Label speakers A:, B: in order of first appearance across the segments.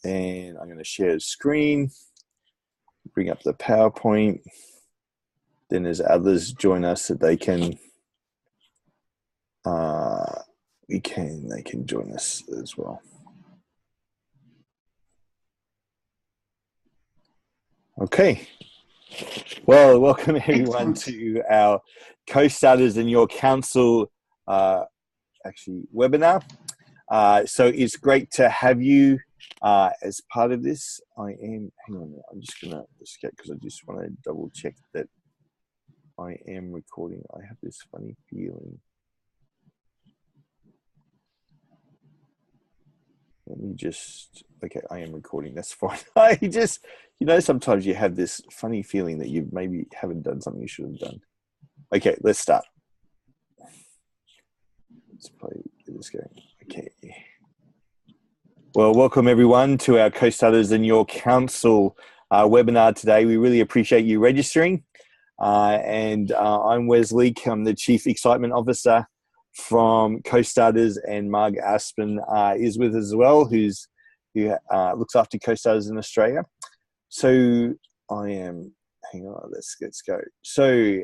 A: And I'm going to share the screen, bring up the PowerPoint. Then as others join us, that they can they can join us as well. Okay. Well, welcome everyone to our Co-Starters and Your Council webinar. So it's great to have you as part of this. I'm just going to escape because I just want to double check that I am recording. I have this funny feeling. Let me just, okay, I am recording, that's fine. I just, sometimes you have this funny feeling that you maybe haven't done something you should have done. Okay, let's start. Let's get this going. Okay. Well, welcome everyone to our Co-Starters and Your Council webinar today. We really appreciate you registering. I'm Wes Leake. I'm the Chief Excitement Officer from Co-Starters, and Marga Aspen is with us as well, who looks after Co-Starters in Australia. So hang on, let's go. So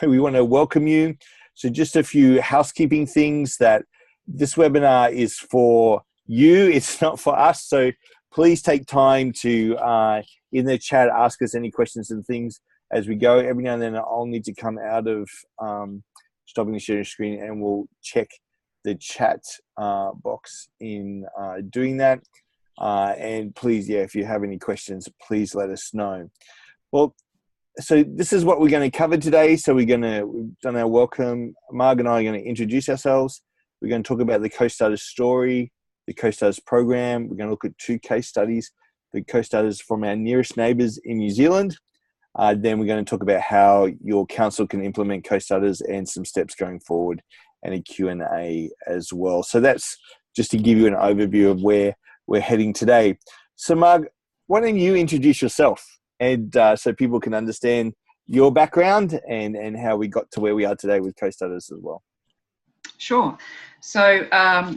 A: we want to welcome you. So just a few housekeeping things, that this webinar is for you, it's not for us. So please take time to, in the chat, ask us any questions and things as we go. Every now and then I'll need to come out of stopping the sharing screen, and we'll check the chat box in doing that. And please, if you have any questions, please let us know. Well, so this is what we're going to cover today. So we've done our welcome. Marg and I are going to introduce ourselves. We're going to talk about the Co-Starters story, the Co-Starters program. We're going to look at 2 case studies, the Co-Starters from our nearest neighbours in New Zealand. Then we're going to talk about how your council can implement Co-Starters and some steps going forward, and a Q&A as well. So that's just to give you an overview of where we're heading today. So Marg, why don't you introduce yourself, and so people can understand your background and how we got to where we are today with Co-Starters as well.
B: Sure. So I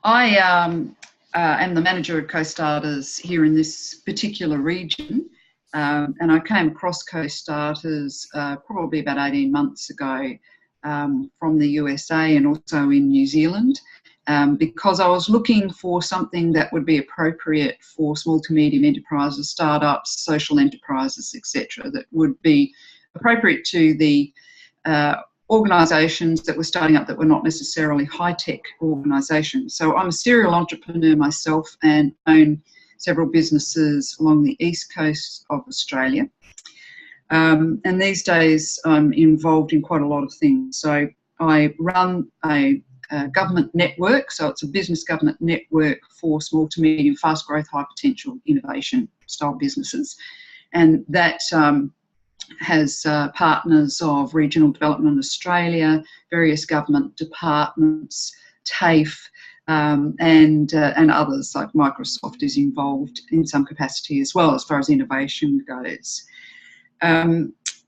B: am the manager of Co-Starters here in this particular region. And I came across Co-Starters probably about 18 months ago from the USA and also in New Zealand, because I was looking for something that would be appropriate for small to medium enterprises, startups, social enterprises, etc., that would be appropriate to the organisations that were starting up that were not necessarily high-tech organisations. So I'm a serial entrepreneur myself and own several businesses along the east coast of Australia. And these days I'm involved in quite a lot of things. So I run a government network, so it's a business government network for small to medium, fast growth, high potential innovation style businesses. And that has partners of Regional Development Australia, various government departments, TAFE, and others, like Microsoft is involved in some capacity as well as far as innovation goes.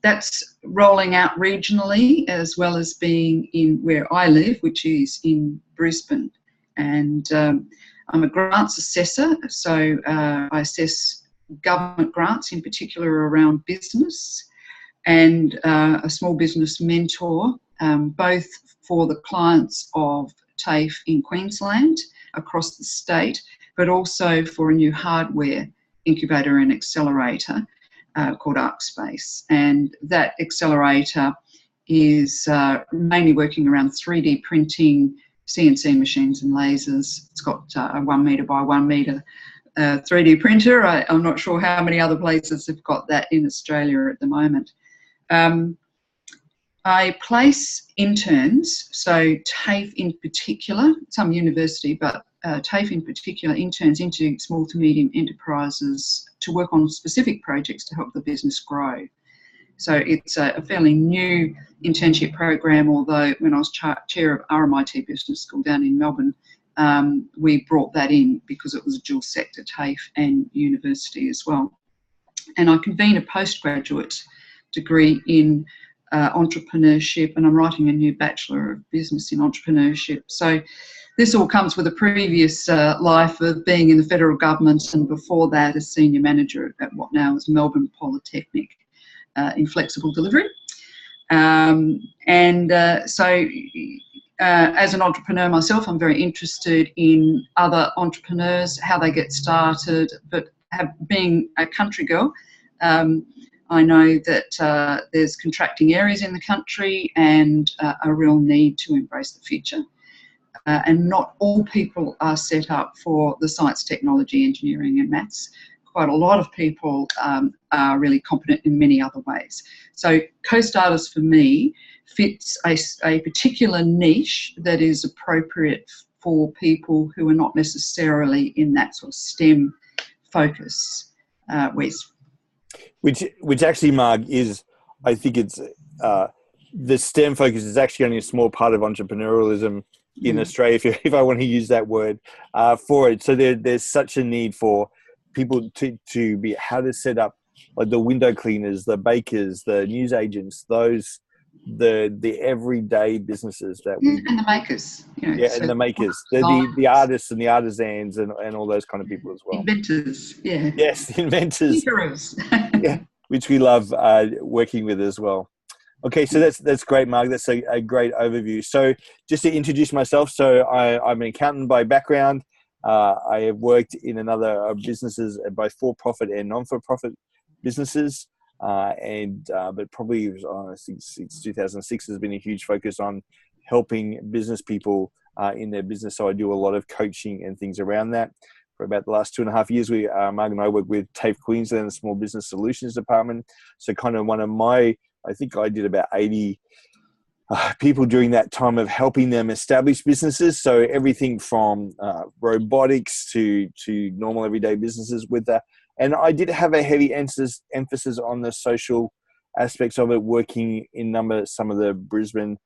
B: That's rolling out regionally as well as being in where I live, which is in Brisbane. And I'm a grants assessor, so I assess government grants in particular around business, and a small business mentor, both for the clients of TAFE in Queensland, across the state, but also for a new hardware incubator and accelerator called ArcSpace. And that accelerator is mainly working around 3D printing, CNC machines and lasers. It's got a 1 metre by 1 metre 3D printer. I'm not sure how many other places have got that in Australia at the moment. I place interns, so TAFE in particular, some university, but TAFE in particular, interns into small to medium enterprises to work on specific projects to help the business grow. So it's a fairly new internship program, although when I was chair of RMIT Business School down in Melbourne, we brought that in because it was a dual sector TAFE and university as well. And I convene a postgraduate degree in entrepreneurship, and I'm writing a new Bachelor of Business in Entrepreneurship. So this all comes with a previous life of being in the federal government, and before that as senior manager at what now is Melbourne Polytechnic in flexible delivery. As an entrepreneur myself, I'm very interested in other entrepreneurs, how they get started, but being a country girl, I know that there's contracting areas in the country and a real need to embrace the future. And not all people are set up for the science, technology, engineering and maths. Quite a lot of people are really competent in many other ways. So Co.starters for me fits a particular niche that is appropriate for people who are not necessarily in that sort of STEM focus, Wes.
A: Which actually, Marg, is, I think it's, the STEM focus is actually only a small part of entrepreneurialism in Australia, if I want to use that word, for it. So there's such a need for people to be, how to set up, like the window cleaners, the bakers, the news agents, those, the everyday businesses that we
B: and the makers,
A: and the makers, the artists and the artisans and all those kind of people as well.
B: Inventors,
A: inventors, which we love working with as well. Okay, so that's great, Mark. That's a great overview. So just to introduce myself, so I'm an accountant by background. I have worked in another businesses, both for-profit and non-for-profit businesses. But probably since 2006 has been a huge focus on helping business people in their business. So I do a lot of coaching and things around that. For about the last 2.5 years, Marga and I work with TAFE Queensland, the Small Business Solutions Department. So kind of I think I did about 80 people during that time of helping them establish businesses. So everything from robotics to normal everyday businesses with that. And I did have a heavy emphasis on the social aspects of it, working in some of the Brisbane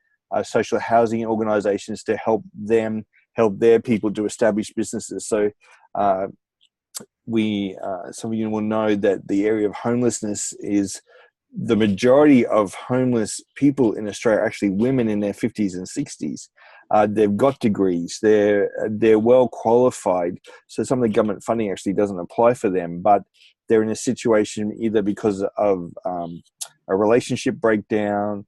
A: social housing organisations to help their people to establish businesses. So some of you will know that the area of homelessness is, the majority of homeless people in Australia are actually women in their 50s and 60s. They've got degrees. They're well qualified. So some of the government funding actually doesn't apply for them, but they're in a situation either because of a relationship breakdown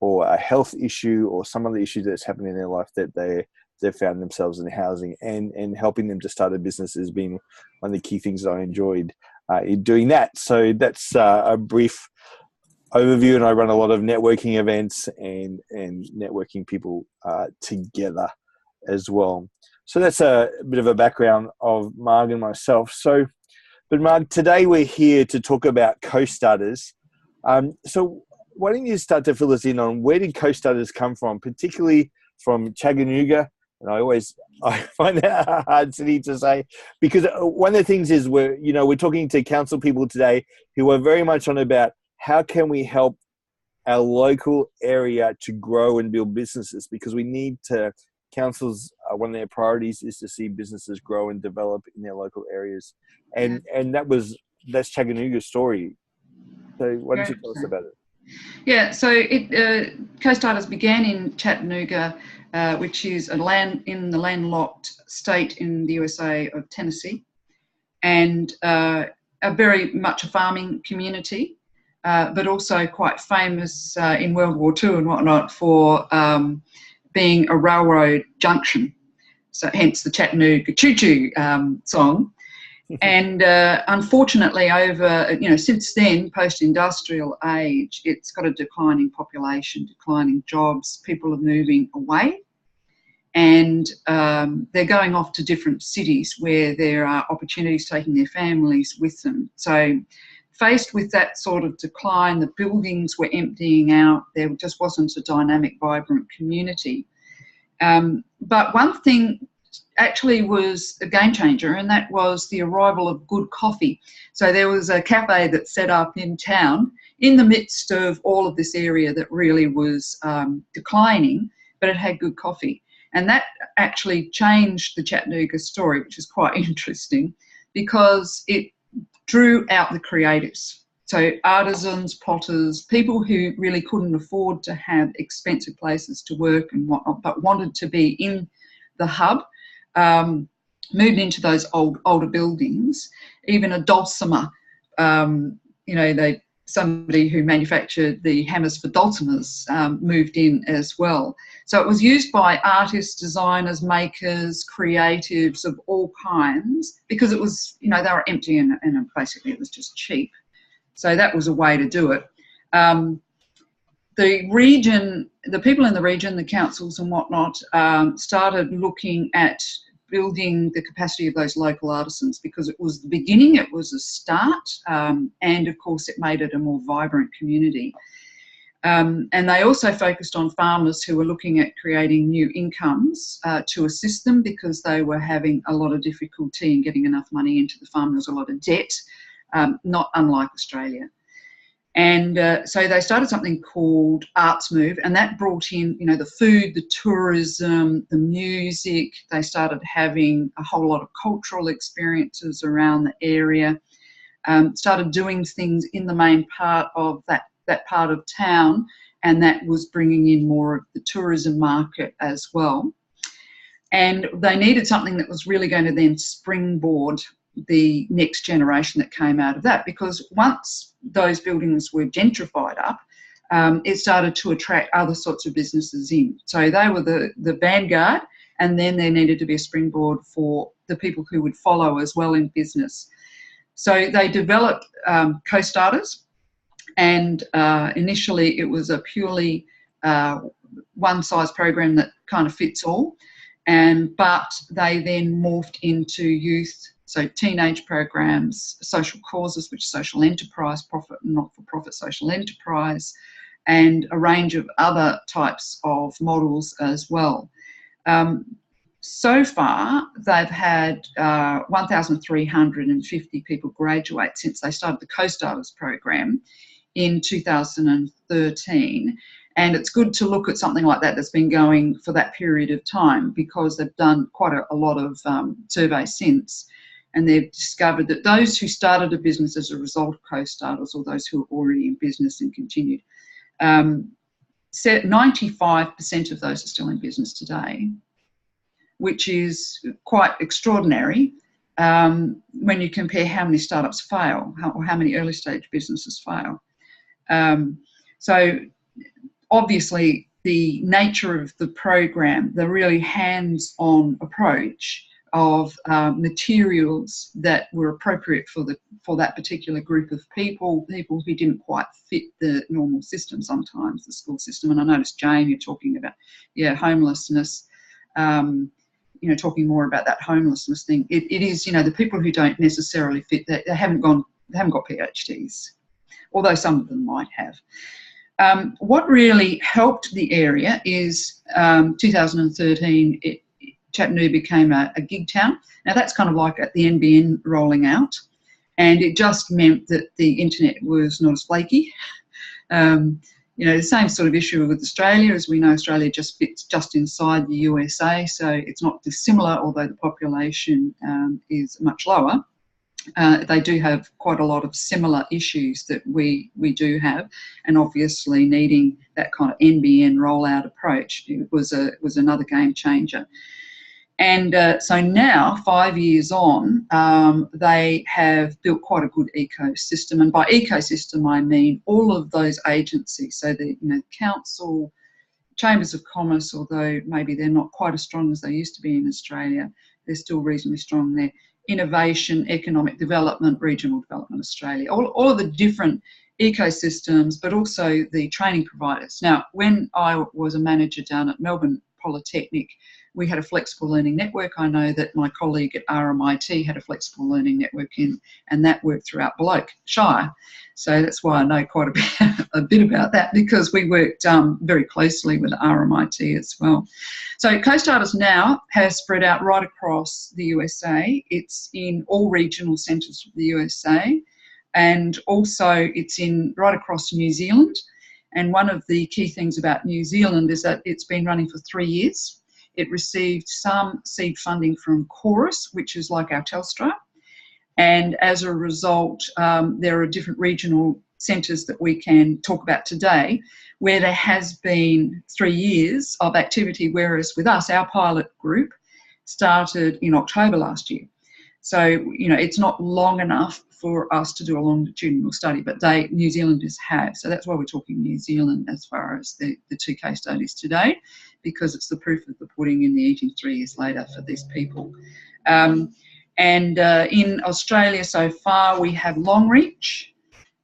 A: or a health issue or some other issue that's happened in their life that they've found themselves in housing, and helping them to start a business has been one of the key things that I enjoyed in doing that. So that's a brief overview, and I run a lot of networking events and networking people together as well. So that's a bit of a background of Marg and myself. But Marg, today we're here to talk about Co.starters. So why don't you start to fill us in on where did Co.starters come from, particularly from Chattanooga? And I find that a hard city to say, because one of the things is we're talking to council people today who are very much on about how can we help our local area to grow and build businesses, because we need to, councils, one of their priorities is to see businesses grow and develop in their local areas. And that's Chattanooga's story. So why don't you tell us about it?
B: Yeah, so Co.starters began in Chattanooga, which is in the landlocked state in the USA of Tennessee, and a very much a farming community, but also quite famous in World War II and whatnot for being a railroad junction. So hence the Chattanooga Choo-Choo song. And unfortunately, since then, post-industrial age, it's got a declining population, declining jobs. People are moving away, and they're going off to different cities where there are opportunities, taking their families with them. So faced with that sort of decline, the buildings were emptying out. There just wasn't a dynamic, vibrant community. But one thing actually was a game changer, and that was the arrival of good coffee. So there was a cafe that set up in town in the midst of all of this area that really was declining, but it had good coffee. And that actually changed the Chattanooga story, which is quite interesting, because it drew out the creatives. So artisans, potters, people who really couldn't afford to have expensive places to work and whatnot, but wanted to be in the hub, moved into those older buildings. Even a dulcimer, somebody who manufactured the hammers for dulcimers moved in as well. So it was used by artists, designers, makers, creatives of all kinds, because it was, they were empty and basically it was just cheap. So that was a way to do it. The region, the people in the region, the councils and whatnot, started looking at building the capacity of those local artisans, because it was the beginning, it was a start, and of course it made it a more vibrant community. And they also focused on farmers who were looking at creating new incomes to assist them, because they were having a lot of difficulty in getting enough money into the farm. There was a lot of debt, not unlike Australia. And so they started something called Arts Move, and that brought in, the food, the tourism, the music. They started having a whole lot of cultural experiences around the area, started doing things in the main part of that part of town, and that was bringing in more of the tourism market as well. And they needed something that was really going to then springboard the next generation that came out of that, because once those buildings were gentrified up, it started to attract other sorts of businesses in. So they were the vanguard, and then there needed to be a springboard for the people who would follow as well in business. So they developed Co.starters, and initially it was a purely one-size program that kind of fits all, but they then morphed into youth, so teenage programs, social causes, which is social enterprise, profit and not-for-profit social enterprise, and a range of other types of models as well. So far, they've had 1,350 people graduate since they started the Co.starters program in 2013. And it's good to look at something like that that's been going for that period of time, because they've done quite a lot of surveys since. And they've discovered that those who started a business as a result of Co.starters, or those who are already in business and continued, 95% of those are still in business today, which is quite extraordinary when you compare how many startups fail, or how many early stage businesses fail. So obviously the nature of the program, the really hands-on approach of materials that were appropriate for that particular group of people who didn't quite fit the normal system sometimes, the school system. And I noticed, Jane, you're talking about, homelessness, talking more about that homelessness thing. It is, the people who don't necessarily fit, they haven't got PhDs, although some of them might have. What really helped the area is 2013, Chattanooga became a gig town. Now that's kind of like at the NBN rolling out, and it just meant that the internet was not as flaky. The same sort of issue with Australia. As we know, Australia just fits just inside the USA, so it's not dissimilar, although the population is much lower. They do have quite a lot of similar issues that we do have, and obviously needing that kind of NBN rollout approach, it was another game changer. And so now, 5 years on, they have built quite a good ecosystem. And by ecosystem, I mean all of those agencies. So the council, chambers of commerce, although maybe they're not quite as strong as they used to be in Australia, they're still reasonably strong there. Innovation, economic development, regional development Australia, all of the different ecosystems, but also the training providers. Now, when I was a manager down at Melbourne Polytechnic, we had a flexible learning network. I know that my colleague at RMIT had a flexible learning network and that worked throughout Bloke Shire. So that's why I know quite a bit about that, because we worked very closely with RMIT as well. So Co.starters now has spread out right across the USA. It's in all regional centres of the USA, and also it's in right across New Zealand. And one of the key things about New Zealand is that it's been running for 3 years. It received some seed funding from Chorus, which is like our Telstra. And as a result, there are different regional centres that we can talk about today where there has been 3 years of activity, whereas with us, our pilot group started in October last year. So, you know, it's not long enough for us to do a longitudinal study, but New Zealanders have. So that's why we're talking New Zealand as far as the two case studies today, because it's the proof of the pudding in the eating 3 years later for these people. In Australia so far, we have Longreach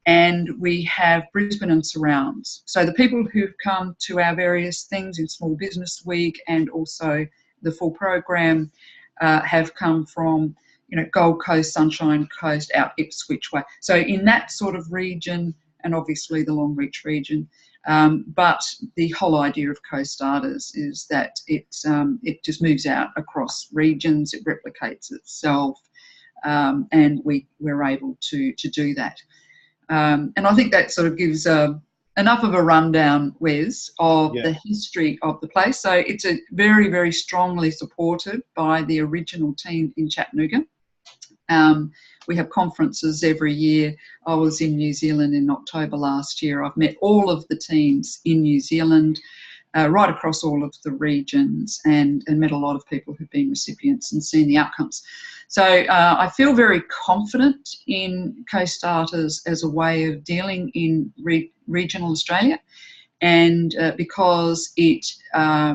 B: and we have Brisbane and surrounds. So the people who've come to our various things in Small Business Week and also the full program have come from, you know, Gold Coast, Sunshine Coast, out Ipswich way. So in that sort of region, and obviously the Longreach region, but the whole idea of Co.starters is that it just moves out across regions, it replicates itself, and we're able to do that. And I think that sort of gives enough of a rundown, Wes, of the history of the place. So it's a very, very strongly supported by the original team in Chattanooga. We have conferences every year. I was in New Zealand in October last year. I've met all of the teams in New Zealand, right across all of the regions, and met a lot of people who've been recipients and seen the outcomes. So I feel very confident in Co.starters as a way of dealing in regional Australia, and because it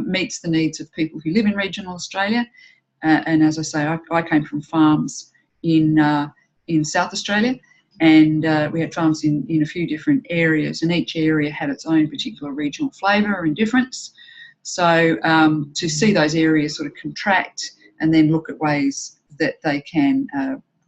B: meets the needs of people who live in regional Australia. And as I say, I came from farms in South Australia, and we had farms in a few different areas, and each area had its own particular regional flavour and difference. So to see those areas sort of contract and then look at ways that they can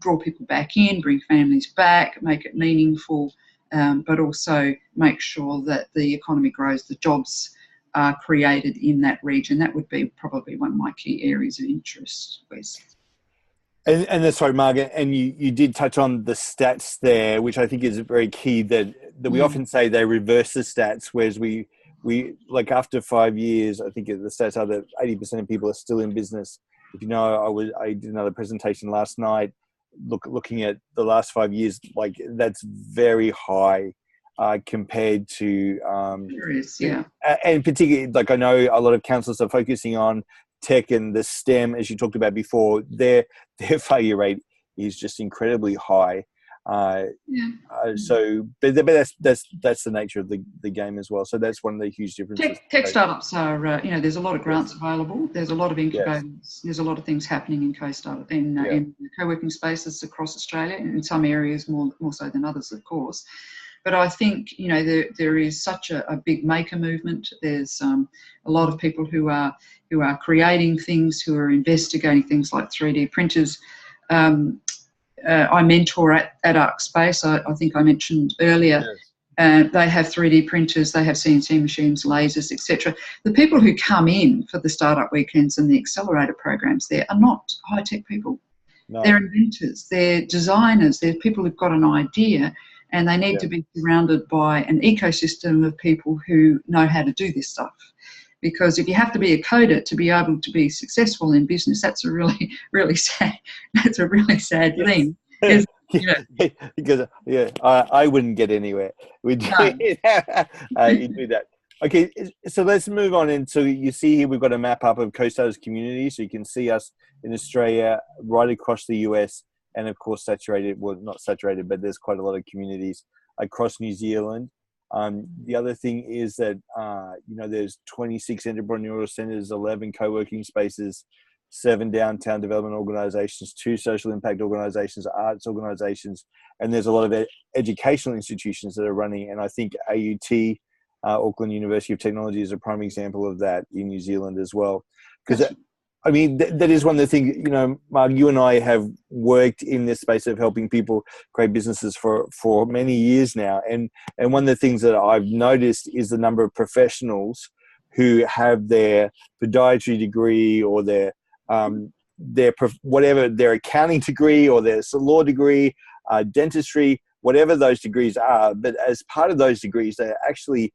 B: draw people back in, bring families back, make it meaningful, but also make sure that the economy grows, the jobs are created in that region. That would be probably one of my key areas of interest, Wes.
A: And that's right, Marga, and you did touch on the stats there, which I think is very key, that we often say they reverse the stats, whereas we like after 5 years, I think the stats are that 80% of people are still in business. If you know, I did another presentation last night looking at the last 5 years, like that's very high compared to and particularly, like I know a lot of councils are focusing on tech and the STEM, as you talked about before. Their failure rate is just incredibly high. So, but that's the nature of the game as well. So that's one of the huge differences.
B: Tech startups are, there's a lot of grants available. There's a lot of incubators. Yes. There's a lot of things happening in co-startup in co-working spaces across Australia, in some areas more so than others, of course. But I think, you know, there is such a big maker movement. There's a lot of people who are creating things, who are investigating things like 3D printers. I mentor at ArcSpace. I think I mentioned earlier. Yes. They have 3D printers, they have CNC machines, lasers, etc. The people who come in for the startup weekends and the accelerator programs there are not high-tech people. No. They're inventors, they're designers, they're people who've got an idea, and they need to be surrounded by an ecosystem of people who know how to do this stuff. Because if you have to be a coder to be able to be successful in business, that's a really, really sad. That's a really sad thing. Is, you know,
A: because I wouldn't get anywhere. You do that. Okay, so let's move on. And so you see here we've got a map up of Co.starters community, so you can see us in Australia, right across the US, and of course saturated. Well, not saturated, but there's quite a lot of communities across New Zealand. The other thing is that, there's 26 entrepreneurial centres, 11 co-working spaces, 7 downtown development organisations, 2 social impact organisations, arts organisations, and there's a lot of educational institutions that are running. And I think AUT, Auckland University of Technology, is a prime example of that in New Zealand as well. Because I mean, that is one of the things, you know, Mark, you and I have worked in this space of helping people create businesses for many years now. And one of the things that I've noticed is the number of professionals who have their podiatry degree or their accounting degree or their law degree, dentistry, whatever those degrees are. But as part of those degrees, they actually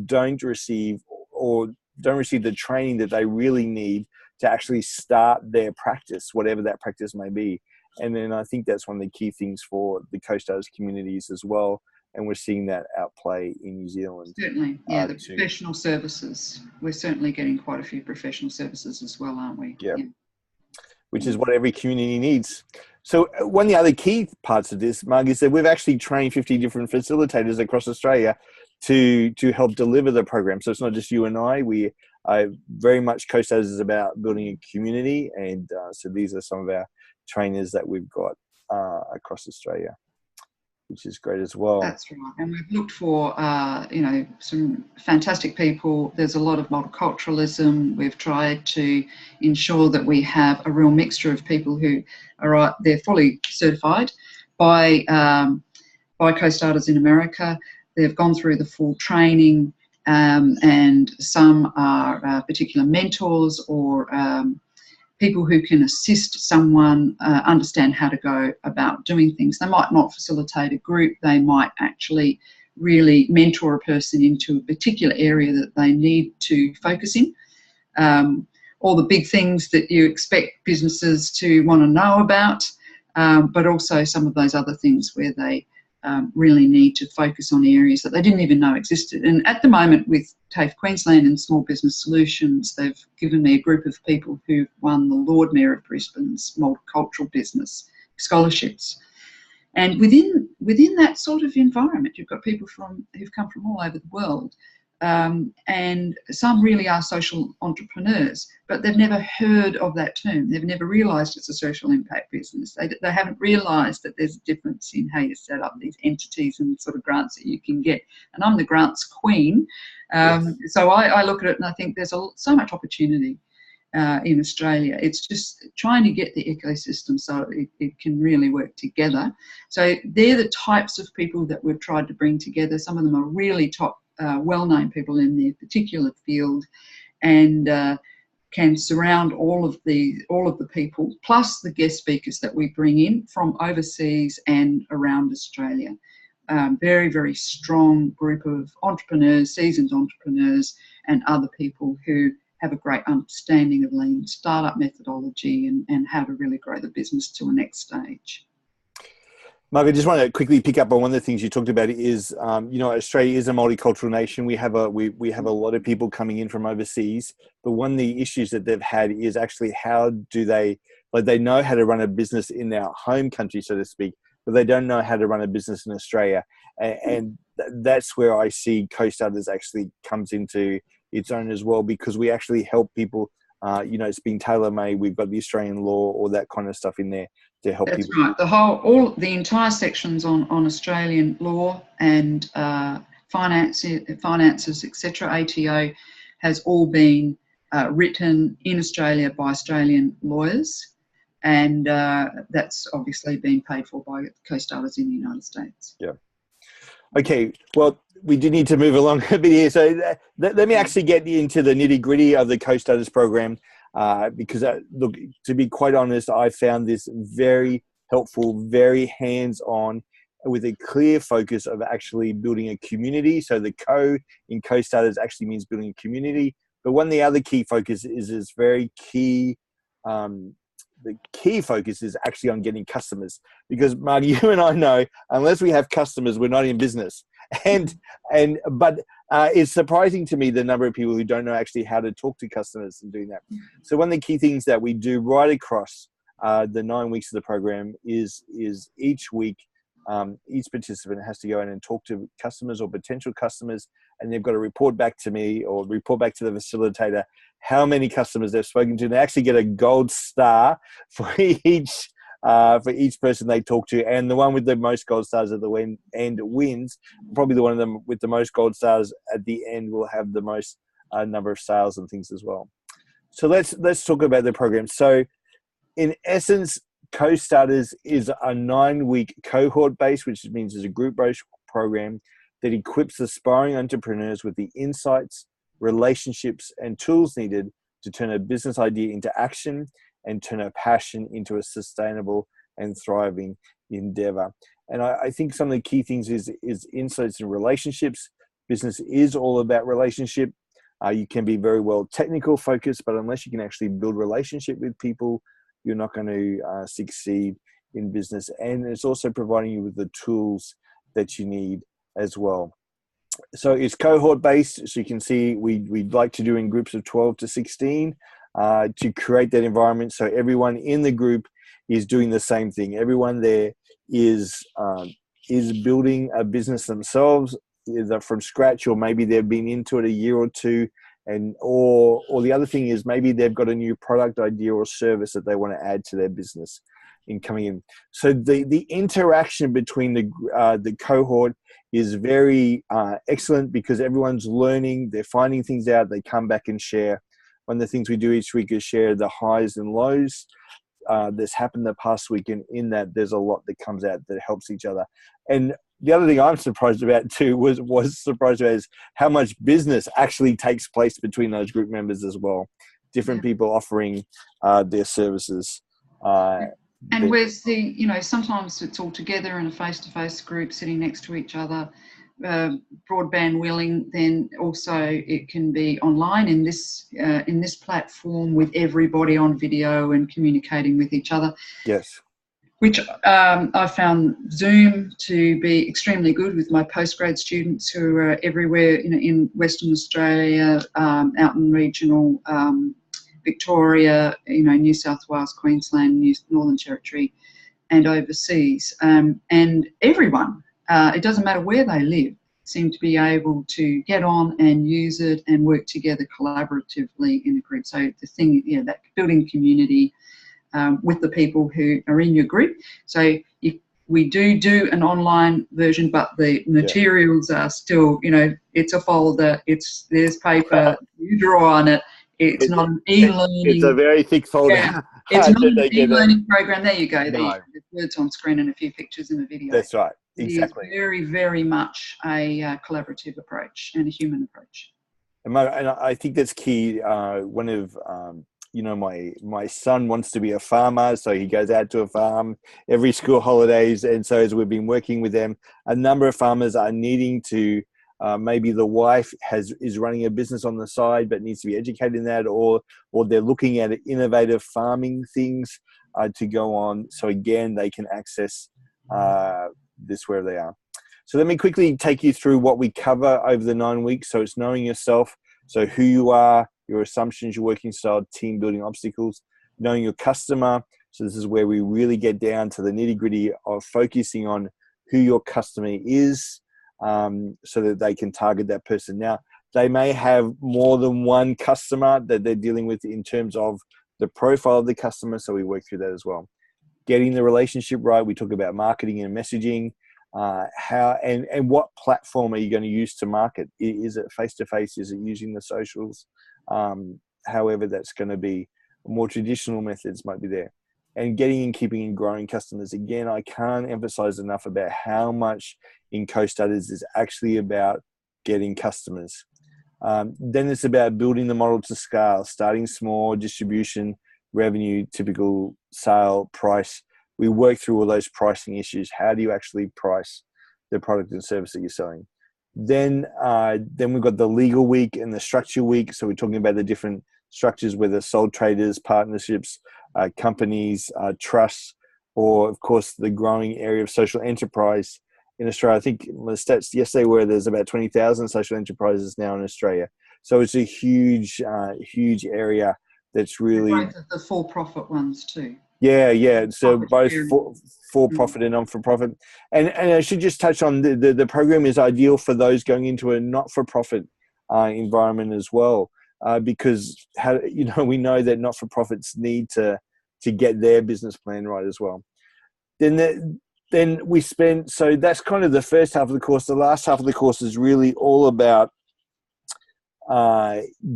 A: don't receive the training that they really need to actually start their practice, whatever that practice may be. And then I think that's one of the key things for the Co.starters communities as well. And we're seeing that outplay in New Zealand.
B: Certainly, the professional services. We're certainly getting quite a few professional services as well, aren't we?
A: Yeah. which is what every community needs. So one of the other key parts of this, Marg, is that we've actually trained 50 different facilitators across Australia to help deliver the program. So it's not just you and I. We very much Co.starters is about building a community, and so these are some of our trainers that we've got across Australia, which is great as well.
B: That's right. And we've looked for, some fantastic people. There's a lot of multiculturalism. We've tried to ensure that we have a real mixture of people who are, they're fully certified by Co.starters in America. They've gone through the full training, and some are particular mentors or people who can assist someone understand how to go about doing things. They might not facilitate a group. They might actually really mentor a person into a particular area that they need to focus in. All the big things that you expect businesses to want to know about, but also some of those other things where they really need to focus on areas that they didn't even know existed. And at the moment with TAFE Queensland and Small Business Solutions, they've given me a group of people who've won the Lord Mayor of Brisbane's Multicultural Business Scholarships. And within that sort of environment, you've got people who've come from all over the world. And some really are social entrepreneurs, but they've never heard of that term. They've never realised it's a social impact business. They haven't realised that there's a difference in how you set up these entities and the sort of grants that you can get. And I'm the grants queen. Yes. So I look at it and I think there's so much opportunity in Australia. It's just trying to get the ecosystem so it can really work together. So they're the types of people that we've tried to bring together. Some of them are really top well-known people in their particular field, and can surround all of the people, plus the guest speakers that we bring in from overseas and around Australia. Very, very strong group of entrepreneurs, seasoned entrepreneurs, and other people who have a great understanding of lean startup methodology and how to really grow the business to a next stage.
A: Marga, I just want to quickly pick up on one of the things you talked about is, Australia is a multicultural nation. We have a lot of people coming in from overseas, but one of the issues that they've had is actually how do they know how to run a business in their home country, so to speak, but they don't know how to run a business in Australia. And that's where I see Co.starters actually comes into its own as well, because we actually help people. It's been tailor-made. We've got the Australian law, all that kind of stuff in there to help people.
B: That's right. The entire sections on Australian law and finances, etc. ATO has all been written in Australia by Australian lawyers, and that's obviously been paid for by Co.starters in the United States.
A: Yeah. Okay, well, we do need to move along a bit here. So let me actually get into the nitty-gritty of the Co.starters program, because, look, to be quite honest, I found this very helpful, very hands-on, with a clear focus of actually building a community. So the Co in Co.starters actually means building a community. But one of the other key focus is very key. The key focus is actually on getting customers, because Mark, you and I know, unless we have customers, we're not in business. But it's surprising to me the number of people who don't know actually how to talk to customers and doing that. So one of the key things that we do right across the 9 weeks of the program is each week, each participant has to go in and talk to customers or potential customers, and they've got to report back to me or report back to the facilitator how many customers they've spoken to. They actually get a gold star for each person they talk to, and the one with the most gold stars at the end wins. Probably the one of them with the most gold stars at the end will have the most number of sales and things as well. So let's talk about the program. So in essence, Co.starters is a 9-week cohort base, which means it's a group-based program that equips aspiring entrepreneurs with the insights, relationships, and tools needed to turn a business idea into action and turn a passion into a sustainable and thriving endeavor. And I think some of the key things is insights and relationships. Business is all about relationship. You can be very well technical focused, but unless you can actually build relationship with people, you're not going to succeed in business. And it's also providing you with the tools that you need as well. So it's cohort based. So you can see we'd like to do in groups of 12 to 16. to create that environment so everyone in the group is doing the same thing. Everyone there is building a business themselves, either from scratch, or maybe they've been into it a year or two, or the other thing is maybe they've got a new product idea or service that they want to add to their business in coming in. So the interaction between the cohort is very excellent, because everyone's learning, they're finding things out, they come back and share. One of the things we do each week is share the highs and lows that's happened the past week, and in that there's a lot that comes out that helps each other. And the other thing I'm surprised about too was surprised about is how much business actually takes place between those group members as well. Different people offering their services.
B: And where's the, sometimes it's all together in a face-to-face group sitting next to each other, broadband willing, then also it can be online in this platform with everybody on video and communicating with each other.
A: Yes. Which
B: I found Zoom to be extremely good with my postgrad students who are everywhere in Western Australia, out in regional Victoria, New South Wales, Queensland, Northern Territory, and overseas. And everyone, it doesn't matter where they live, seem to be able to get on and use it and work together collaboratively in a group. So the thing, that building community with the people who are in your group. So we do an online version, but the materials are still, it's a folder, there's paper, you draw on it. It's not an e-learning.
A: It's a very thick folder.
B: Yeah, it's not an e-learning program. There you go. There's words on screen and a few pictures in the video.
A: That's right. Exactly.
B: It is very, very much a collaborative approach and a human approach.
A: And I think that's key. One of my son wants to be a farmer, so he goes out to a farm every school holidays. And so as we've been working with them, a number of farmers are needing to, maybe the wife is running a business on the side but needs to be educated in that, or they're looking at innovative farming things to go on. So again, they can access this wherever they are. So let me quickly take you through what we cover over the 9 weeks. So it's knowing yourself, so who you are, your assumptions, your working style, team building obstacles, knowing your customer. So this is where we really get down to the nitty gritty of focusing on who your customer is, so that they can target that person. Now, they may have more than one customer that they're dealing with in terms of the profile of the customer. So we work through that as well. Getting the relationship right. We talk about marketing and messaging. How and what platform are you going to use to market? Is it face-to-face? Is it using the socials? However, that's going to be more traditional methods might be there. And getting and keeping and growing customers. Again, I can't emphasize enough about how much in Co.starters is actually about getting customers. Then it's about building the model to scale, starting small, distribution, revenue, typical sale, price. We work through all those pricing issues. How do you actually price the product and service that you're selling? Then we've got the legal week and the structure week. So we're talking about the different structures, whether sole traders, partnerships, companies, trusts, or of course the growing area of social enterprise in Australia. I think the stats yesterday were there's about 20,000 social enterprises now in Australia. So it's a huge area that's really
B: the for-profit ones too.
A: Yeah. So both for-profit and non-for-profit. And I should just touch on the program is ideal for those going into a not-for-profit environment as well, because we know that not-for-profits need to get their business plan right as well. Then we spend, so that's kind of the first half of the course. The last half of the course is really all about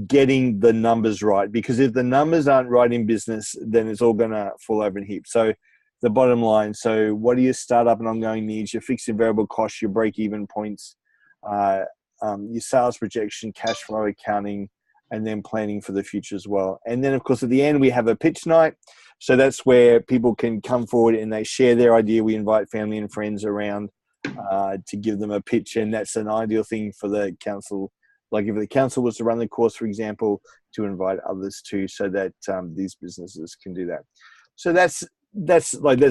A: getting the numbers right, because if the numbers aren't right in business, then it's all going to fall over in heaps. So the bottom line, so what are your startup and ongoing needs, your fixed and variable costs, your break-even points, your sales projection, cash flow accounting, and then planning for the future as well. And then, of course, at the end, we have a pitch night. So that's where people can come forward and they share their idea. We invite family and friends around to give them a pitch. And that's an ideal thing for the council. Like if the council was to run the course, for example, to invite others too, so that these businesses can do that. So that's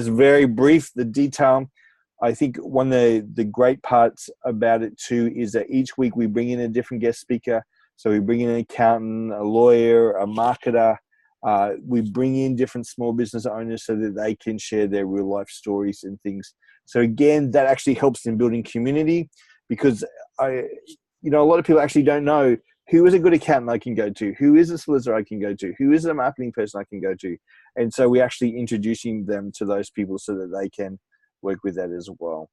A: very brief, the detail. I think one of the great parts about it too is that each week we bring in a different guest speaker. So we bring in an accountant, a lawyer, a marketer, We bring in different small business owners so that they can share their real life stories and things. So again, that actually helps in building community, because a lot of people actually don't know who is a good accountant I can go to, who is a solicitor I can go to, who is a marketing person I can go to. And so we're actually introducing them to those people so that they can work with that as well.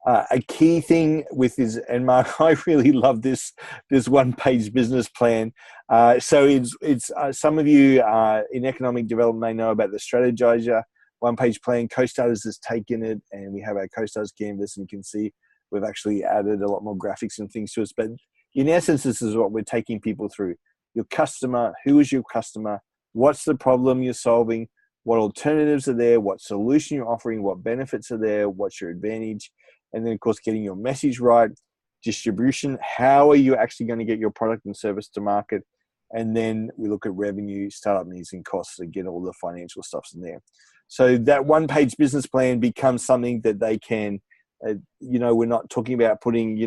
A: A key thing with this, and Mark, I really love this one-page business plan. So it's some of you in economic development may know about the Strategizer one-page plan. Co.starters has taken it, and we have our Co.starters canvas, and you can see we've actually added a lot more graphics and things to us. But in essence, this is what we're taking people through. Your customer, who is your customer? What's the problem you're solving? What alternatives are there? What solution you're offering? What benefits are there? What's your advantage? And then, of course, getting your message right, distribution. How are you actually going to get your product and service to market? And then we look at revenue, startup needs and costs, to get all the financial stuff in there. So that one-page business plan becomes something that they can, we're not talking about putting,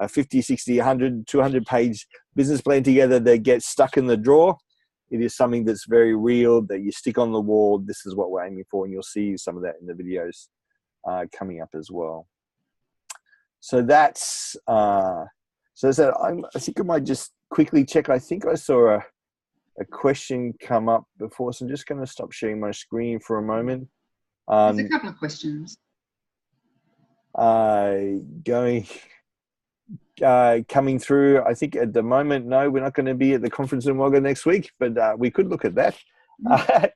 A: a 50, 60, 100, 200-page business plan together that gets stuck in the drawer. It is something that's very real, that you stick on the wall. This is what we're aiming for, and you'll see some of that in the videos coming up as well. So that's I think I might just quickly check. I think I saw a question come up before, so I'm just going to stop sharing my screen for a moment.
B: There's a couple of questions.
A: Coming through. I think at the moment, no, we're not going to be at the conference in Wagga next week, but we could look at that.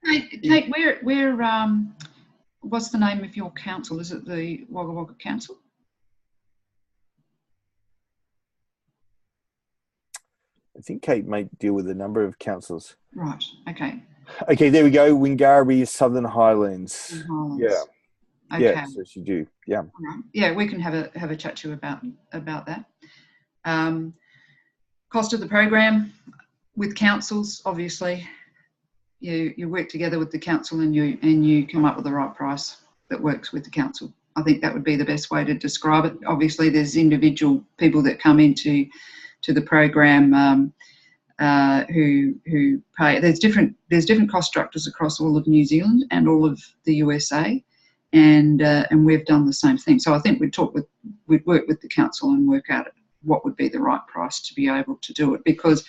B: Kate, what's the name of your council? Is it the Wagga Wagga Council?
A: I think Kate might deal with a number of councils.
B: Right. Okay.
A: Okay, there we go. Wingarabi, Southern Highlands. Yeah.
B: Okay.
A: Yeah, so she do. Yeah.
B: All right. Yeah, we can have a chat to you about that. Cost of the program with councils, obviously. You work together with the council and you come up with the right price that works with the council. I think that would be the best way to describe it. Obviously, there's individual people that come into the program who pay. There's different cost structures across all of New Zealand and all of the USA, and we've done the same thing. So I think we'd work with the council and work out what would be the right price to be able to do it, because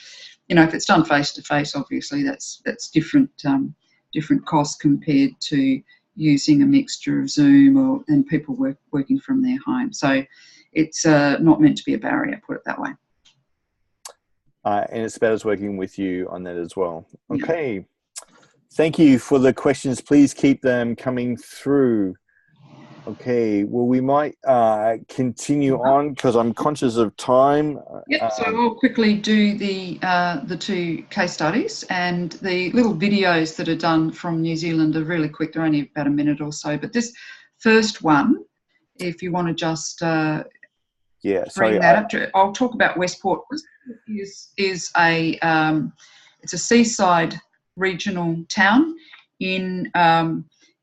B: if it's done face to face, obviously that's different costs compared to using a mixture of Zoom and people working from their home. So it's not meant to be a barrier, put it that way.
A: And it's about us working with you on that as well. Okay. Yeah. Thank you for the questions. Please keep them coming through. Okay. Well, we might continue on because I'm conscious of time.
B: Yep. So I'll quickly do the two case studies, and the little videos that are done from New Zealand are really quick. They're only about a minute or so. But this first one, if you want to just bring that up. I'll talk about Westport. Is it's a seaside regional town in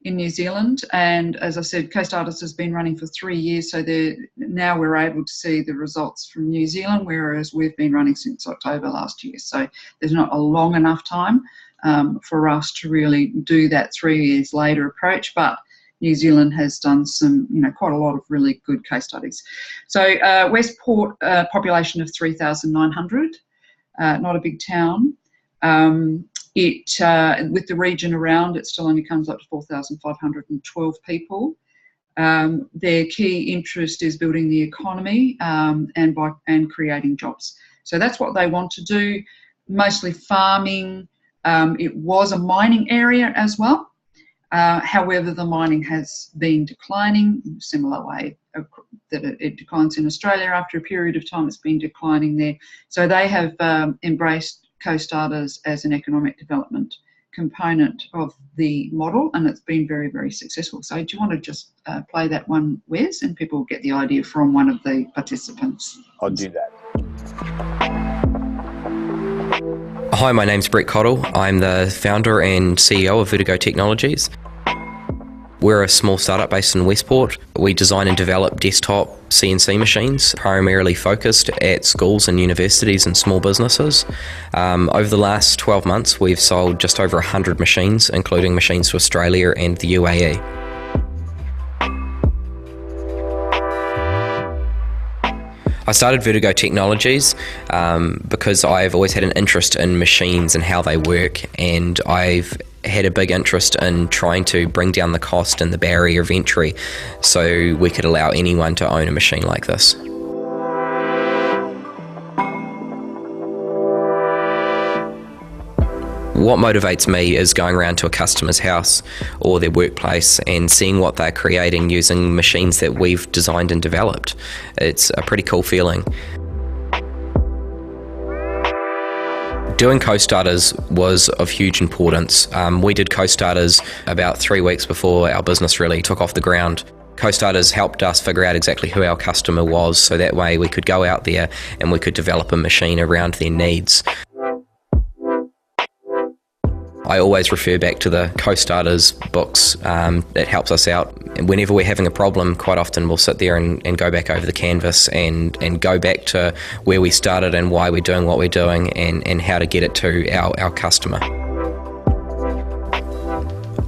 B: New Zealand, and as I said, Co.starters has been running for 3 years, so now we're able to see the results from New Zealand, whereas we've been running since October last year. So there's not a long enough time for us to really do that 3 years later approach, but New Zealand has done some, quite a lot of really good case studies. So Westport, population of 3,900, not a big town. With the region around, it still only comes up to 4,512 people. Their key interest is building the economy and creating jobs. So that's what they want to do, mostly farming. It was a mining area as well. However, the mining has been declining in a similar way that it declines in Australia. After a period of time, it's been declining there. So they have embraced Co.starters as an economic development component of the model, and it's been very, very successful. So do you want to just play that one, Wes, and people get the idea from one of the participants?
A: I'll do that.
C: Hi, my name's Brett Cottle. I'm the founder and CEO of Vertigo Technologies. We're a small startup based in Westport. We design and develop desktop CNC machines, primarily focused at schools and universities and small businesses. Over the last 12 months, we've sold just over 100 machines, including machines to Australia and the UAE. I started Vertigo Technologies because I've always had an interest in machines and how they work, and I've had a big interest in trying to bring down the cost and the barrier of entry so we could allow anyone to own a machine like this. What motivates me is going around to a customer's house or their workplace and seeing what they're creating using machines that we've designed and developed. It's a pretty cool feeling. Doing Co.starters was of huge importance. We did Co.starters about 3 weeks before our business really took off the ground. Co.starters helped us figure out exactly who our customer was, so that way we could go out there and we could develop a machine around their needs. I always refer back to the Co.starters books. It helps us out. And whenever we're having a problem, quite often we'll sit there and go back over the canvas and go back to where we started and why we're doing what we're doing and how to get it to our customer.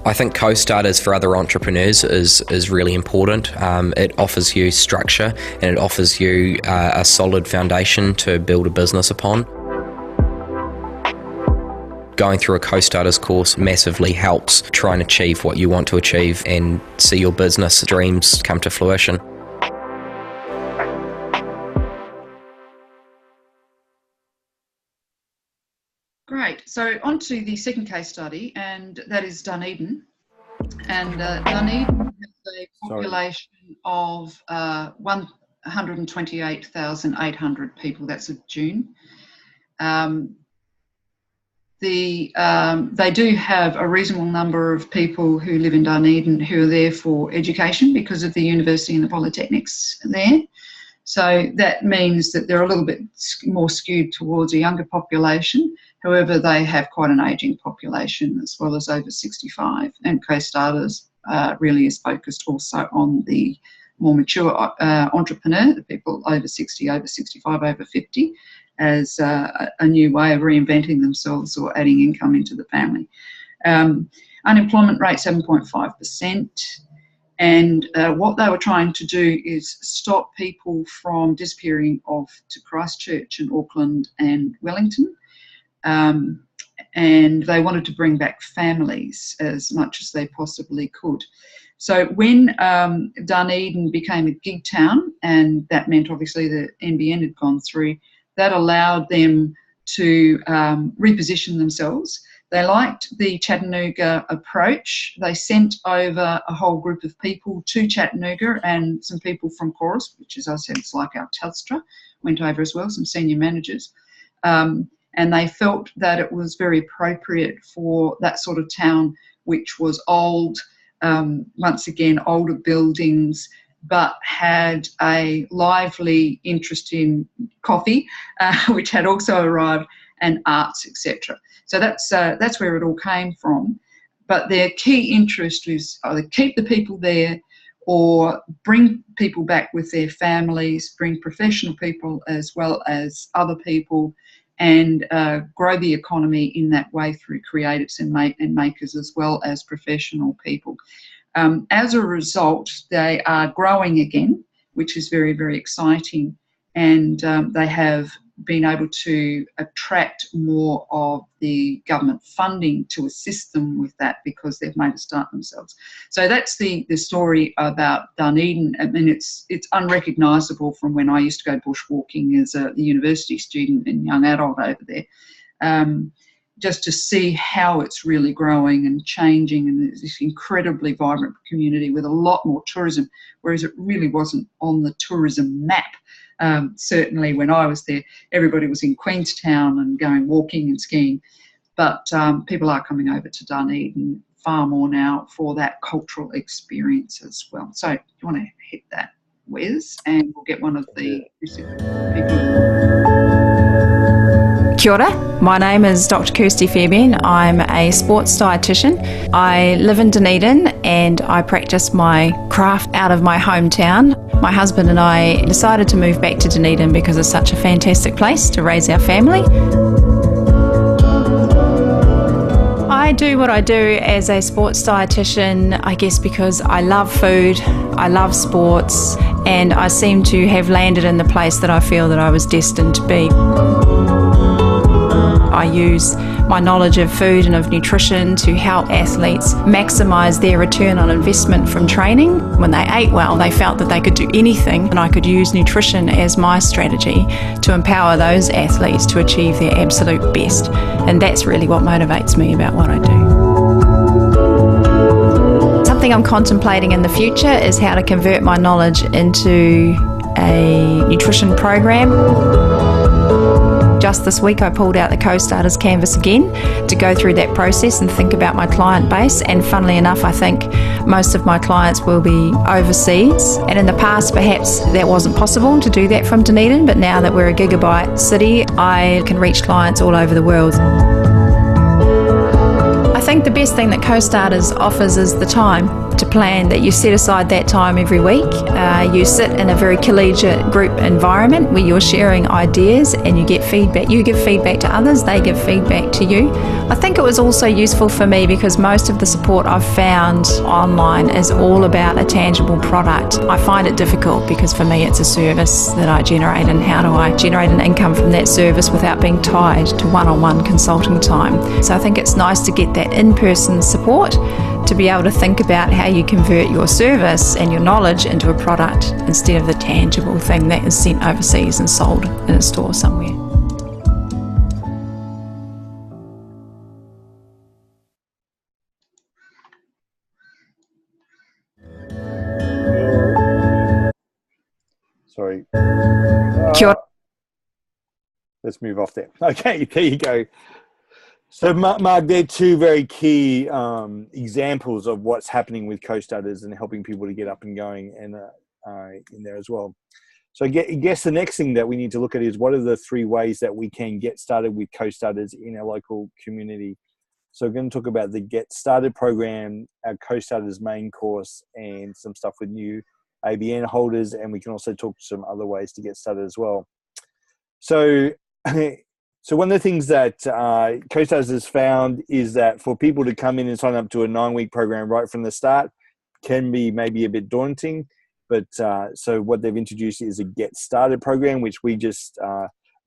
C: I think Co.starters for other entrepreneurs is really important. It offers you structure and it offers you a solid foundation to build a business upon. Going through a Co.starters course massively helps try and achieve what you want to achieve and see your business dreams come to fruition.
B: Great. So on to the second case study, and that is Dunedin. And Dunedin has a population of 128,800 people. That's of June. They do have a reasonable number of people who live in Dunedin who are there for education because of the university and the polytechnics there. So that means that they're a little bit more skewed towards a younger population. However, they have quite an ageing population as well as over 65. And Co.starters really is focused also on the more mature entrepreneur, the people over 60, over 65, over 50. As a new way of reinventing themselves or adding income into the family. Unemployment rate 7.5%, and what they were trying to do is stop people from disappearing off to Christchurch and Auckland and Wellington, and they wanted to bring back families as much as they possibly could. So when Dunedin became a gig town, and that meant obviously the NBN had gone through, that allowed them to reposition themselves. They liked the Chattanooga approach. They sent over a whole group of people to Chattanooga, and some people from Chorus, which as I said, it's like our Telstra, went over as well, some senior managers. And they felt that it was very appropriate for that sort of town, which was old, once again, older buildings, but had a lively interest in coffee, which had also arrived, and arts, etc. So that's where it all came from. But their key interest is either keep the people there or bring people back with their families, bring professional people as well as other people, and grow the economy in that way through creatives and makers as well as professional people. As a result, they are growing again, which is very, very exciting, and they have been able to attract more of the government funding to assist them with that because they've made a start themselves. So that's the story about Dunedin. I mean, it's unrecognisable from when I used to go bushwalking as a university student and young adult over there. Just to see how it's really growing and changing, and there's this incredibly vibrant community with a lot more tourism, whereas it really wasn't on the tourism map. Certainly when I was there, everybody was in Queenstown and going walking and skiing, but people are coming over to Dunedin far more now for that cultural experience as well. So you want to hit that, Wes, and we'll get one of the people.
D: Kia ora. My name is Dr. Kirsty Fabian. I'm a sports dietitian. I live in Dunedin and I practice my craft out of my hometown. My husband and I decided to move back to Dunedin because it's such a fantastic place to raise our family. I do what I do as a sports dietitian, I guess because I love food, I love sports, and I seem to have landed in the place that I feel that I was destined to be. I use my knowledge of food and of nutrition to help athletes maximise their return on investment from training. When they ate well, they felt that they could do anything, and I could use nutrition as my strategy to empower those athletes to achieve their absolute best. And that's really what motivates me about what I do. Something I'm contemplating in the future is how to convert my knowledge into a nutrition program. Just this week I pulled out the Co.starters canvas again to go through that process and think about my client base, and funnily enough I think most of my clients will be overseas, and in the past perhaps that wasn't possible to do that from Dunedin, but now that we're a gigabyte city I can reach clients all over the world. I think the best thing that Co.starters offers is the time to plan, that you set aside that time every week. You sit in a very collegiate group environment where you're sharing ideas and you get feedback. You give feedback to others, they give feedback to you. I think it was also useful for me because most of the support I've found online is all about a tangible product. I find it difficult because for me it's a service that I generate, and how do I generate an income from that service without being tied to one-on-one consulting time. So I think it's nice to get that in-person support to be able to think about how you convert your service and your knowledge into a product instead of the tangible thing that is sent overseas and sold in a store somewhere.
A: Sorry.
D: Kia ora.
A: Let's move off there. Okay, there you go. So, Marg, they're two very key examples of what's happening with Co.starters and helping people to get up and going and in there as well. So I guess the next thing that we need to look at is what are the 3 ways that we can get started with Co.starters in our local community. So we're going to talk about the Get Started program, our Co.starters main course, and some stuff with new ABN holders, and we can also talk some other ways to get started as well. So one of the things that Co.starters has found is that for people to come in and sign up to a 9-week program right from the start can be maybe a bit daunting. But so what they've introduced is a Get Started program, which we just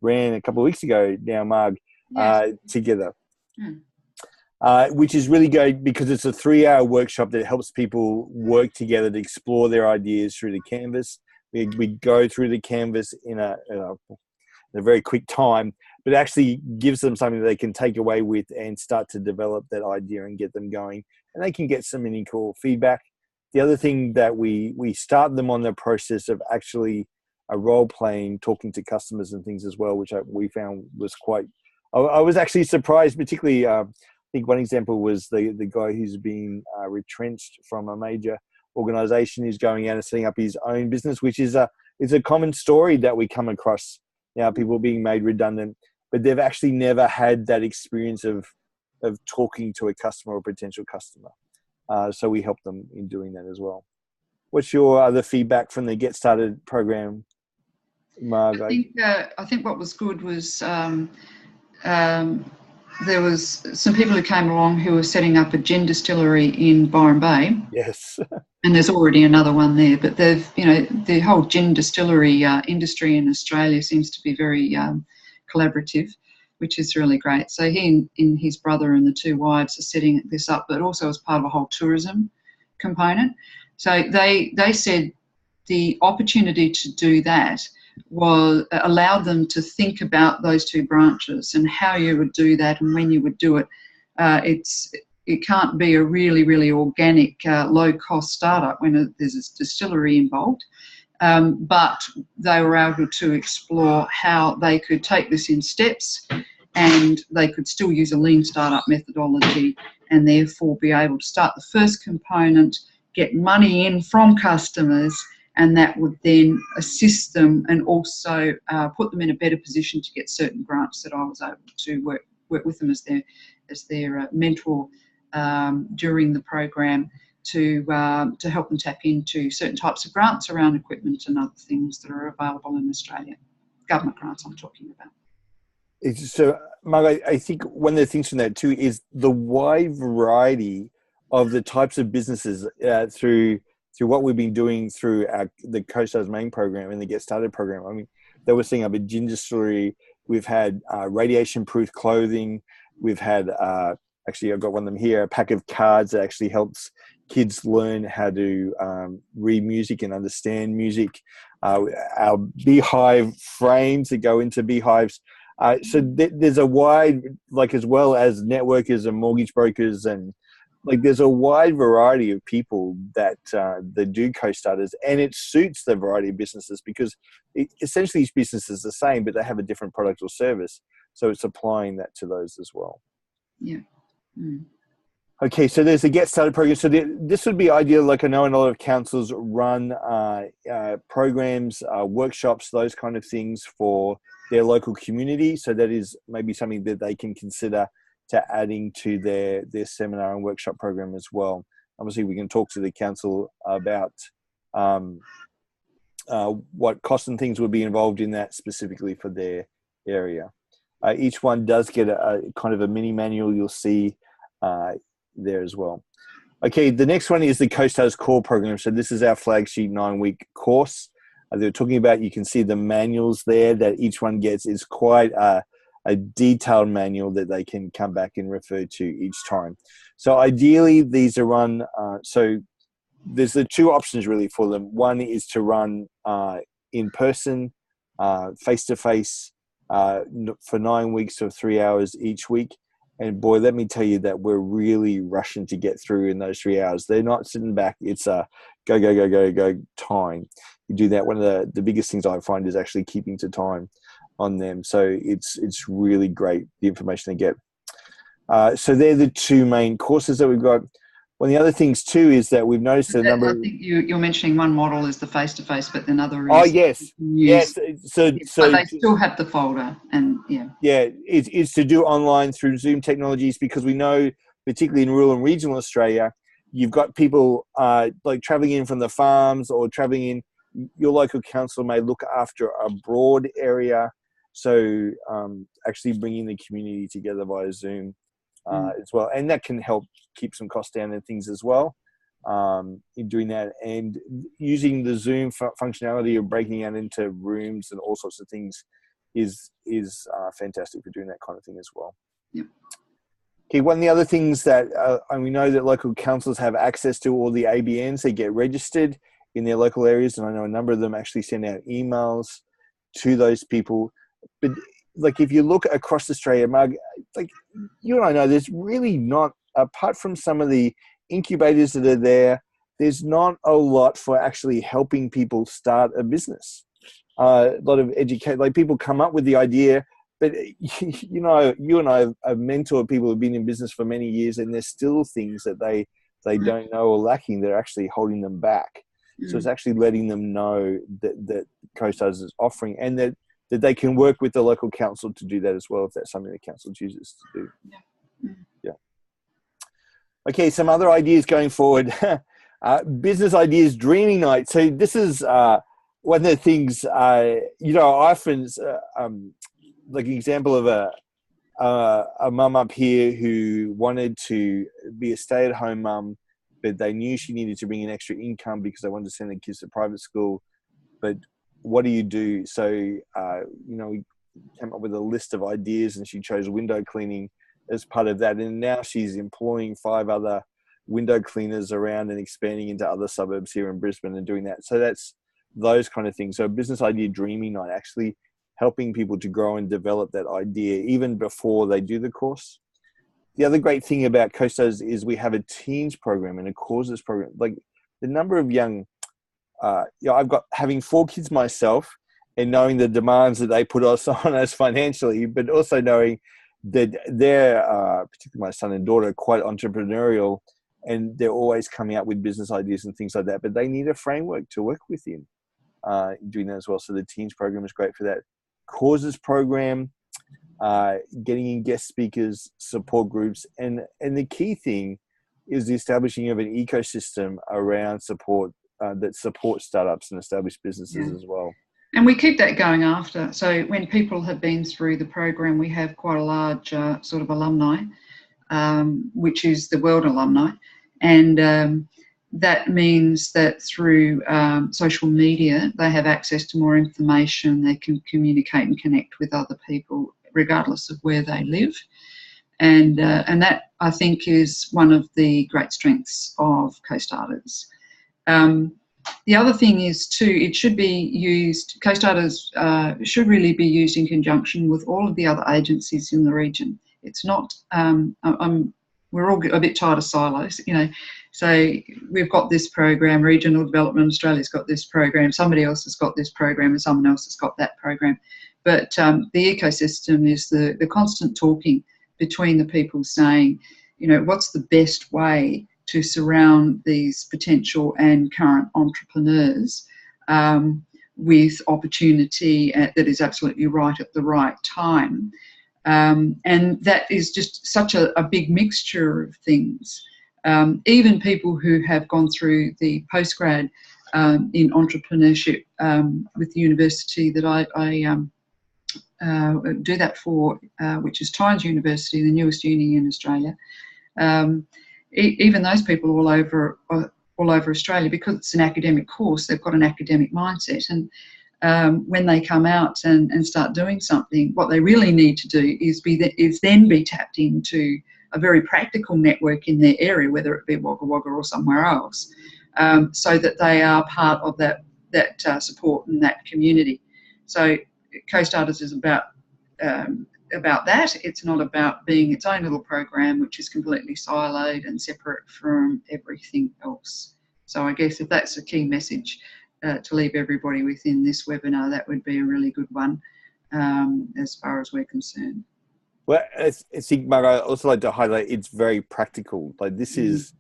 A: ran a couple of weeks ago now, Marg, together. Which is really good because it's a 3-hour workshop that helps people work together to explore their ideas through the canvas. We go through the canvas in a very quick time, but it actually gives them something that they can take away with and start to develop that idea and get them going. And they can get some meaningful feedback. The other thing that we start them on the process of actually role-playing, talking to customers and things as well, which we found was quite... I was actually surprised, particularly... I think one example was the guy who's been retrenched from a major organization who's going out and setting up his own business, which is a common story that we come across now, people being made redundant, but they've actually never had that experience of talking to a customer or potential customer. So we help them in doing that as well. What's your other feedback from the Get Started program, Marga?
B: I think what was good was there was some people who came along who were setting up a gin distillery in Byron Bay.
A: Yes.
B: And there's already another one there, but they've, the whole gin distillery industry in Australia seems to be very collaborative, which is really great. So he and his brother and the 2 wives are setting this up, but also as part of a whole tourism component. So they said the opportunity to do that allowed them to think about those 2 branches and how you would do that and when you would do it. It can't be a really, really organic, low-cost startup when there's a distillery involved. But they were able to explore how they could take this in steps, and they could still use a lean startup methodology and therefore be able to start the first component, get money in from customers, and that would then assist them and also put them in a better position to get certain grants that I was able to work with them as their mentor during the program to help them tap into certain types of grants around equipment and other things that are available in Australia. Government grants I'm talking about.
A: So, Marga, I think one of the things from that too is the wide variety of the types of businesses through what we've been doing through the Co.Stars main program and the Get Started program. I mean, they were setting up a gin distillery. We've had radiation-proof clothing. We've had, actually, I've got one of them here, a pack of cards that actually helps kids learn how to read music and understand music. Our beehive frames that go into beehives. So there's a wide, like, as well as networkers and mortgage brokers, and like there's a wide variety of people that do Co.Starters, and it suits the variety of businesses because essentially each business is the same, but they have a different product or service. So it's applying that to those as well.
B: Yeah. Mm.
A: Okay, so there's a Get Started program. So this would be ideal. Like, I know a lot of councils run programs, workshops, those kind of things for their local community. So that is maybe something that they can consider to adding to their seminar and workshop program as well. Obviously, we can talk to the council about what costs and things would be involved in that specifically for their area. Each one does get a kind of a mini manual you'll see there as well. Okay, the next one is the Co.Stars Core program. So this is our flagship 9-week course. They're talking about, you can see the manuals there that each one gets. Is quite a detailed manual that they can come back and refer to each time. So ideally, these are run, so there's the two options really for them. One is to run in person, face-to-face, for 9 weeks or 3 hours each week. And boy, let me tell you that we're really rushing to get through in those 3 hours. They're not sitting back. It's a go time. You do that. One of the biggest things I find is actually keeping to time on them. So it's really great, the information they get. So they're the two main courses that we've got. One of the other things too is that we've noticed a number. I
B: think you're mentioning one model is the face-to-face, but another is.
A: Oh yes, yes. So
B: but they still have the folder, and yeah.
A: Yeah, it's to do online through Zoom technologies, because we know, particularly in rural and regional Australia, you've got people like travelling in from the farms or travelling in. Your local council may look after a broad area, so actually bringing the community together via Zoom as well, and that can help keep some costs down and things as well in doing that, and using the Zoom functionality of breaking out into rooms and all sorts of things is fantastic for doing that kind of thing as well.
B: Yep.
A: Okay, one of the other things that and we know that local councils have access to all the ABNs. They get registered in their local areas, and I know a number of them actually send out emails to those people. But like, if you look across Australia, Marg, like you and I know, there's really not, apart from some of the incubators that are there, there's not a lot for actually helping people start a business. A lot of like people come up with the idea, but you know, you and I have mentored people who've been in business for many years, and there's still things that they don't know or lacking that are actually holding them back. So it's actually letting them know that Co.Stars is offering, and that they can work with the local council to do that as well, if that's something the council chooses to do. Yeah. Okay, some other ideas going forward. Business ideas dreaming night. So this is one of the things, you know, I often, like an example of a mum up here who wanted to be a stay-at-home mum, but they knew she needed to bring in extra income because they wanted to send their kids to private school. But what do you do? So, you know, we came up with a list of ideas, and she chose window cleaning as part of that. And now she's employing 5 other window cleaners around and expanding into other suburbs here in Brisbane and doing that. So that's those kind of things. So business idea dreaming night, actually helping people to grow and develop that idea even before they do the course. The other great thing about Co.Stars is we have a teens program and a causes program. Like the number of young, you know, I've got, having 4 kids myself, and knowing the demands that they put us on us financially, but also knowing that they're, particularly my son and daughter, quite entrepreneurial. and they're always coming up with business ideas and things like that, but they need a framework to work within doing that as well. So the Teams program is great for that. Causes program, getting in guest speakers, support groups, and the key thing is the establishing of an ecosystem around support that supports startups and established businesses as well.
B: And we keep that going after. So when people have been through the program, we have quite a large sort of alumni, which is the World Alumni. And that means that through social media, they have access to more information. They can communicate and connect with other people, regardless of where they live. And that, I think, is one of the great strengths of Co.starters. The other thing is, too, it should be used, Co.starters should really be used in conjunction with all of the other agencies in the region. It's not, we're all a bit tired of silos, you know. So we've got this program, Regional Development Australia's got this program, somebody else has got this program, and someone else has got that program. But the ecosystem is the constant talking between the people saying, you know, what's the best way to surround these potential and current entrepreneurs with opportunity that is absolutely right at the right time. And that is just such a big mixture of things. Even people who have gone through the postgrad in entrepreneurship with the university that I do that for, which is Tynes University, the newest uni in Australia. Even those people all over Australia, because it's an academic course, they've got an academic mindset. And when they come out and start doing something, what they really need to do is then be tapped into a very practical network in their area, whether it be Wagga Wagga or somewhere else, so that they are part of that support and that community. So Co.starters is about that. It's not about being its own little program, which is completely siloed and separate from everything else. So I guess if that's a key message to leave everybody within this webinar, that would be a really good one as far as we're concerned.
A: Well, I think, Marga, I also like to highlight it's very practical. Like this is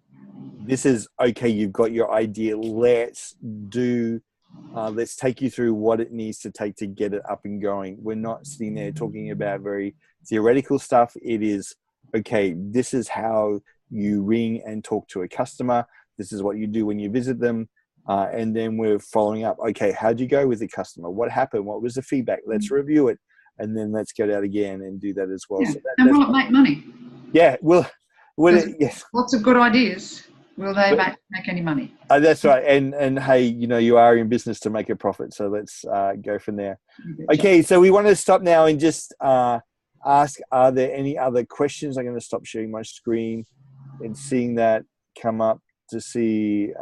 A: okay. You've got your idea. Let's take you through what it needs to take to get it up and going. We're not sitting there talking about very theoretical stuff. It is, okay, this is how you ring and talk to a customer. This is what you do when you visit them. And then we're following up. Okay, how'd you go with the customer? What happened? What was the feedback? Let's review it. And then let's get out again and do that as well.
B: Yeah.
A: So
B: and will it make money?
A: Yeah, yes.
B: Lots of good ideas. Will they make any money?
A: That's right. And hey, you know, you are in business to make a profit. So let's go from there. Okay, so we want to stop now and just ask, are there any other questions? I'm going to stop sharing my screen and seeing that come up to see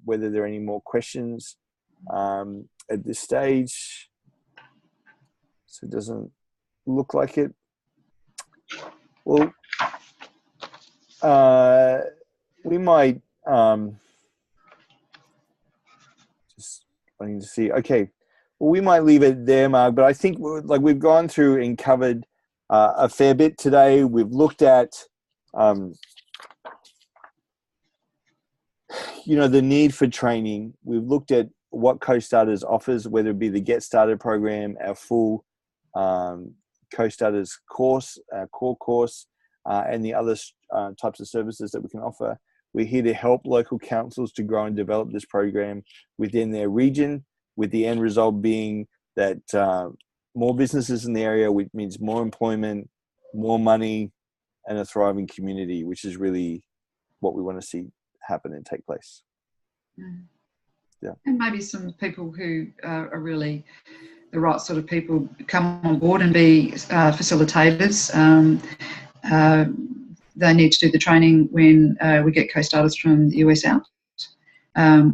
A: whether there are any more questions at this stage. So it doesn't look like it. Well, we might just wanting to see. Okay, well, we might leave it there, Marg. But I think we've gone through and covered a fair bit today. We've looked at you know, the need for training. We've looked at what Co.starters offers, whether it be the Get Started program, our full Co.starters course, our core course, and the other types of services that we can offer. We're here to help local councils to grow and develop this program within their region, with the end result being that more businesses in the area, which means more employment, more money, and a thriving community, which is really what we want to see happen and take place. Yeah.
B: And maybe some people who are really the right sort of people come on board and be facilitators. They need to do the training when we get Co.starters from the US out.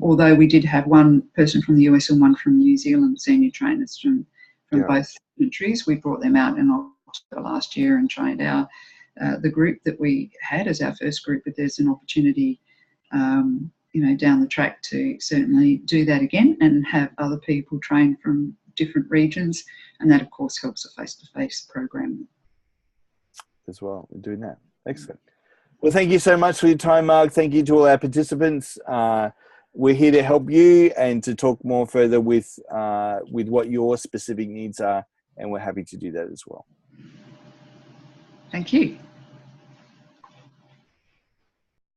B: Although we did have one person from the US and one from New Zealand, senior trainers from both countries. We brought them out in October last year and trained the group that we had as our first group. But there's an opportunity you know, down the track to certainly do that again and have other people train from different regions. And that, of course, helps a face-to-face program.
A: As well, we're doing that. Excellent. Well, thank you so much for your time, Mark. Thank you to all our participants. We're here to help you and to talk more further with what your specific needs are, and we're happy to do that as well.
B: Thank you.